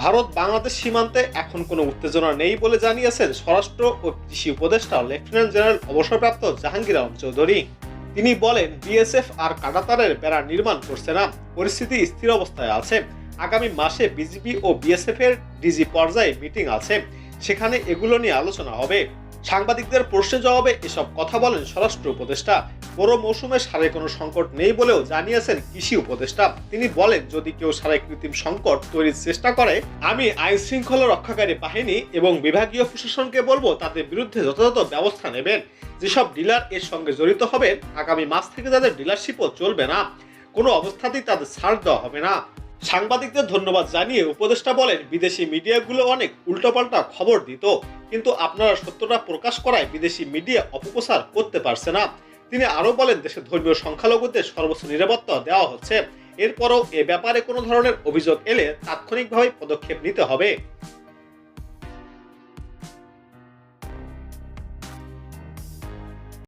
ভারত বাংলাদেশ সীমান্তে এখন কোনো উত্তেজনা নেই বলে জানিয়েছেন স্বরাষ্ট্র ও কৃষি উপদেষ্টা লেফটেন্যান্ট জেনারেল অবসরপ্রাপ্ত জাহাঙ্গীর আলম চৌধুরী। তিনি বলেন, বিএসএফ আর কাঁটাতারের বেড়া নির্মাণ করছে না, পরিস্থিতি স্থির অবস্থায় আছে। আগামী মাসে বিজিবি ও বিএসএফ এর ডিজি পর্যায়ে মিটিং আছে, সেখানে এগুলো নিয়ে আলোচনা হবে। সাংবাদিকদের প্রশ্নের জবাবে এসব কথা বলেন স্বরাষ্ট্র উপদেষ্টা। বড় মৌসুমে সারে কোনো সংকট নেই বলেও জানিয়েছেন কৃষি উপদেষ্টা। তিনি বলেন, যদি কেউ সারে কৃত্রিম সংকট তৈরির চেষ্টা করে, আমি আইন শৃঙ্খলা রক্ষাকারী বাহিনী এবং বিভাগীয় প্রশাসনকে বলবো তাদের বিরুদ্ধে যথাযথ ব্যবস্থা নেবেন। যেসব ডিলার এর সঙ্গে জড়িত হবেন, আগামী মাস থেকে তাদের ডিলারশিপও চলবে না, কোনো অবস্থাতেই তাদের ছাড় দেওয়া হবে না। সাংবাদিকদের ধন্যবাদ জানিয়ে উপদেষ্টা বলেন, বিদেশি মিডিয়াগুলো অনেক উল্টোপাল্টা খবর দিত, কিন্তু আপনারা সত্যটা প্রকাশ করায় বিদেশি মিডিয়া অপপ্রচার করতে পারছে না। তিনি আরো বলেন, দেশে ধর্মীয় সংখ্যালঘুদের সর্বোচ্চ নিরাপত্তা দেওয়া হচ্ছে। এরপরও এ ব্যাপারে কোনো ধরনের অভিযোগ এলে তাৎক্ষণিকভাবে পদক্ষেপ নিতে হবে।